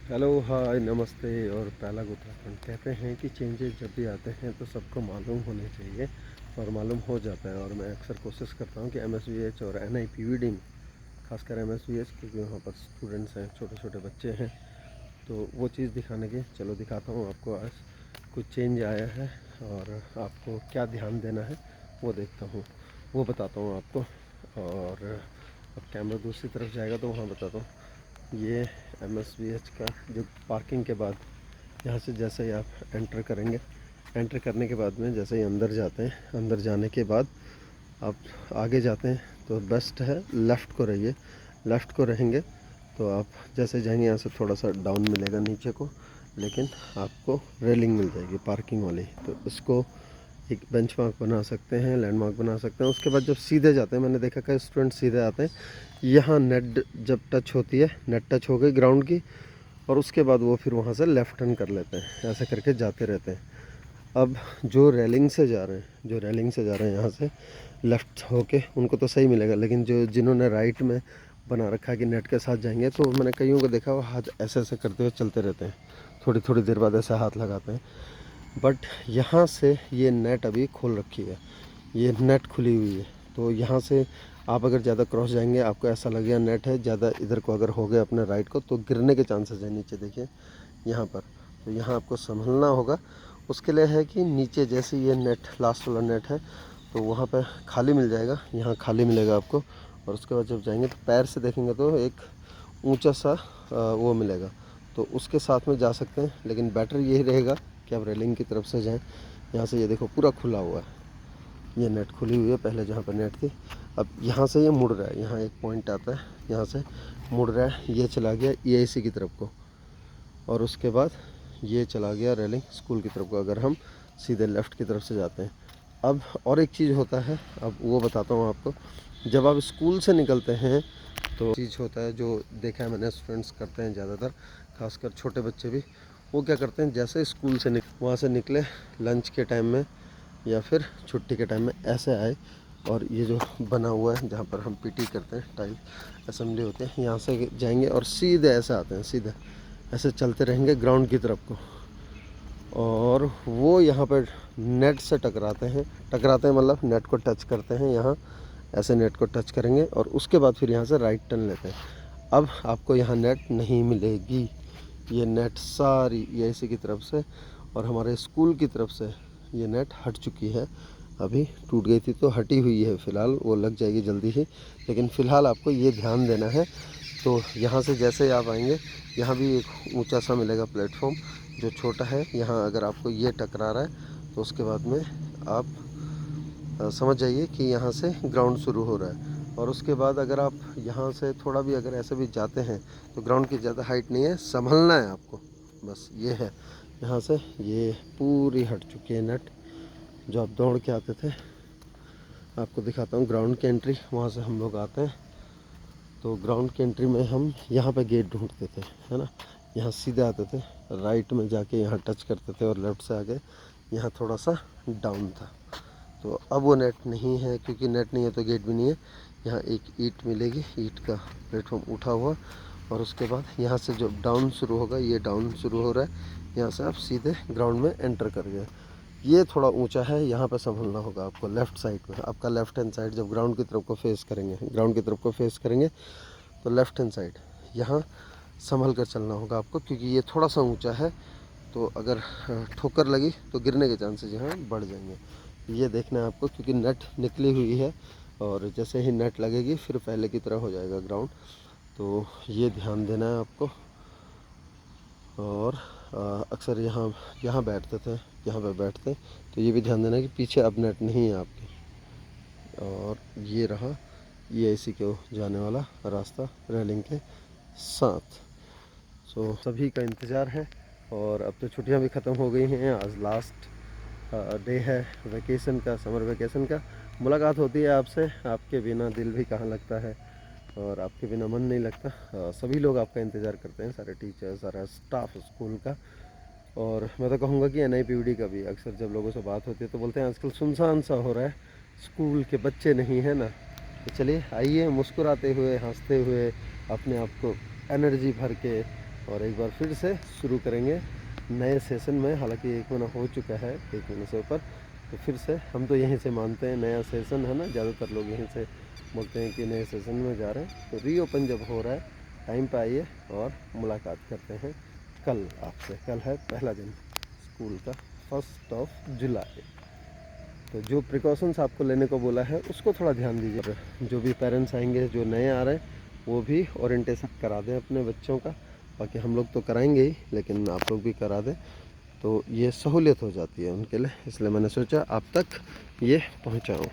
Hello, हाय, नमस्ते। और पहला उत्तराखंड कहते हैं कि चेंजेस जब भी आते हैं तो सबको मालूम होने चाहिए और मालूम हो जाता है। और मैं अक्सर कोशिश करता हूँ कि एमएसवीएच और एनआईपीवीडी में, खासकर एमएसवीएच, क्योंकि वहाँ पर स्टूडेंट्स हैं, छोटे छोटे बच्चे हैं, तो वो चीज़ दिखाने की, चलो दिखाता हूँ आपको। आज कुछ चेंज आया है और आपको क्या ध्यान देना है वो देखता हूँ, वो बताता हूँ आपको। और अब कैमरा दूसरी तरफ जाएगा तो वहाँ बताता हूँ। ये एमएसवीएच का जो पार्किंग के बाद, यहाँ से जैसे ही आप एंटर करेंगे, एंटर करने के बाद में जैसे ही अंदर जाते हैं, अंदर जाने के बाद आप आगे जाते हैं तो बेस्ट है लेफ़्ट को रहिए। लेफ़्ट को रहेंगे तो आप जैसे जाएंगे यहाँ से थोड़ा सा डाउन मिलेगा नीचे को, लेकिन आपको रेलिंग मिल जाएगी पार्किंग वाली। तो इसको एक बेंचमार्क बना सकते हैं, लैंडमार्क बना सकते हैं। उसके बाद जब सीधे जाते हैं, मैंने देखा कई स्टूडेंट सीधे आते हैं, यहाँ नेट जब टच होती है, नेट टच हो गई ग्राउंड की, और उसके बाद वो फिर वहाँ से लेफ़्ट टर्न कर लेते हैं, ऐसे करके जाते रहते हैं। अब जो रेलिंग से जा रहे हैं, जो रेलिंग से जा रहे हैं यहाँ से लेफ़्ट होके, उनको तो सही मिलेगा, लेकिन जो जिन्होंने राइट में बना रखा है कि नेट के साथ जाएंगे, तो मैंने कईयों को देखा वो हाथ ऐसे ऐसे करते हुए चलते रहते हैं, थोड़ी थोड़ी देर बाद ऐसे हाथ लगाते हैं। बट यहाँ से ये नेट अभी खोल रखी है, ये नेट खुली हुई है, तो यहाँ से आप अगर ज़्यादा क्रॉस जाएंगे, आपको ऐसा लगेगा नेट है ज़्यादा, इधर को अगर हो गए अपने राइट को तो गिरने के चांसेस है। नीचे देखिए यहाँ पर, तो यहाँ आपको संभलना होगा। उसके लिए है कि नीचे जैसे ये नेट, लास्ट वाला नेट है, तो वहाँ पर खाली मिल जाएगा, यहाँ खाली मिलेगा आपको। और उसके बाद जब जाएंगे तो पैर से देखेंगे तो एक ऊंचा सा वो मिलेगा, तो उसके साथ में जा सकते हैं। लेकिन बेटर यही रहेगा कि आप रेलिंग की तरफ से जाएं। यहाँ से ये देखो पूरा खुला हुआ है, ये नेट खुली हुई है पहले जहाँ पर नेट थी। अब यहाँ से ये मुड़ रहा है, यहाँ एक पॉइंट आता है, यहाँ से मुड़ रहा है, ये चला गया ईआईसी की तरफ को, और उसके बाद ये चला गया रेलिंग स्कूल की तरफ को, अगर हम सीधे लेफ़्ट की तरफ से जाते हैं। अब और एक चीज़ होता है, अब वो बताता हूँ आपको। जब आप स्कूल से निकलते हैं तो चीज़ होता है, जो देखा है मैंने स्टूडेंट्स करते हैं ज़्यादातर, खासकर छोटे बच्चे भी, वो क्या करते हैं, जैसे स्कूल से वहाँ से निकले लंच के टाइम में या फिर छुट्टी के टाइम में ऐसे आए, और ये जो बना हुआ है जहाँ पर हम पीटी करते हैं, टाइल असेंबली होते हैं, यहाँ से जाएंगे और सीधे ऐसे आते हैं, सीधे ऐसे चलते रहेंगे ग्राउंड की तरफ को, और वो यहाँ पर नेट से टकराते हैं। टकराते हैं मतलब नेट को टच करते हैं, यहाँ ऐसे नेट को टच करेंगे और उसके बाद फिर यहाँ से राइट टर्न लेते हैं। अब आपको यहाँ नेट नहीं मिलेगी, ये नेट सारी ईआईसी की तरफ से और हमारे स्कूल की तरफ से ये नेट हट चुकी है। अभी टूट गई थी तो हटी हुई है, फ़िलहाल वो लग जाएगी जल्दी ही, लेकिन फ़िलहाल आपको ये ध्यान देना है। तो यहाँ से जैसे ही आप आएंगे, यहाँ भी एक ऊंचा सा मिलेगा प्लेटफॉर्म, जो छोटा है। यहाँ अगर आपको ये टकरा रहा है तो उसके बाद में आप समझ जाइए कि यहाँ से ग्राउंड शुरू हो रहा है। और उसके बाद अगर आप यहाँ से थोड़ा भी अगर ऐसे भी जाते हैं तो ग्राउंड की ज़्यादा हाइट नहीं है, संभलना है आपको, बस ये है। यहाँ से ये पूरी हट चुकी है नेट, जो आप दौड़ के आते थे। आपको दिखाता हूँ ग्राउंड की एंट्री, वहाँ से हम लोग आते हैं तो ग्राउंड की एंट्री में हम यहाँ पे गेट ढूंढते थे, है ना। यहाँ सीधे आते थे, राइट में जाके यहाँ टच करते थे, और लेफ़्ट से आगे यहाँ थोड़ा सा डाउन था। तो अब वो नेट नहीं है, क्योंकि नेट नहीं है तो गेट भी नहीं है। यहाँ एक ईंट मिलेगी, ईंट का प्लेटफॉर्म उठा हुआ, और उसके बाद यहाँ से जो डाउन शुरू होगा, ये डाउन शुरू हो रहा है, यहाँ से आप सीधे ग्राउंड में एंटर कर गए। ये थोड़ा ऊंचा है, यहाँ पर संभलना होगा आपको। लेफ़्ट साइड में आपका लेफ़्ट हैंड साइड, जब ग्राउंड की तरफ को फेस करेंगे, ग्राउंड की तरफ को फेस करेंगे तो लेफ़्ट हैंड साइड यहाँ संभल कर चलना होगा आपको, क्योंकि ये थोड़ा सा ऊंचा है। तो अगर ठोकर लगी तो गिरने के चांसेस यहाँ बढ़ जाएंगे। ये देखना है आपको, क्योंकि नेट निकली हुई है, और जैसे ही नेट लगेगी फिर पहले की तरह हो जाएगा ग्राउंड। तो ये ध्यान देना है आपको। और अक्सर यहाँ यहाँ बैठते थे, यहाँ पे बैठते, तो ये भी ध्यान देना कि पीछे अब नेट नहीं है आपके। और ये रहा ईआईसी को जाने वाला रास्ता रेलिंग के साथ। सो सभी का इंतज़ार है, और अब तो छुट्टियां भी ख़त्म हो गई हैं। आज लास्ट डे है वैकेशन का, समर वैकेशन का। मुलाकात होती है आपसे, आपके बिना दिल भी कहाँ लगता है, और आपके बिना मन नहीं लगता। सभी लोग आपका इंतज़ार करते हैं, सारे टीचर, सारा स्टाफ स्कूल का। और मैं तो कहूँगा कि एनआईपीवीडी का भी। अक्सर जब लोगों से बात होती है तो बोलते हैं आजकल सुनसान सा हो रहा है, स्कूल के बच्चे नहीं है ना। तो चलिए आइए, मुस्कुराते हुए, हंसते हुए, अपने आप को एनर्जी भर के और एक बार फिर से शुरू करेंगे नए सेशन में। हालांकि 1 महीना हो चुका है, 1 महीने से ऊपर। तो फिर से हम तो यहीं से मानते हैं, नया सेशन है ना, ज़्यादातर लोग यहीं से बोलते हैं कि नए सेशन में जा रहे हैं। तो रीओपन जब हो रहा है, टाइम पे आइए और मुलाकात करते हैं कल आपसे। कल है पहला दिन स्कूल का, 1 जुलाई। तो जो प्रिकॉशंस आपको लेने को बोला है उसको थोड़ा ध्यान दीजिए। और जो भी पेरेंट्स आएंगे, जो नए आ रहे हैं, वो भी ओरिएंटेशन करा दें अपने बच्चों का। बाकी हम लोग तो कराएंगे ही, लेकिन आप लोग भी करा दें तो ये सहूलियत हो जाती है उनके लिए। इसलिए मैंने सोचा आप तक ये पहुंचाऊं।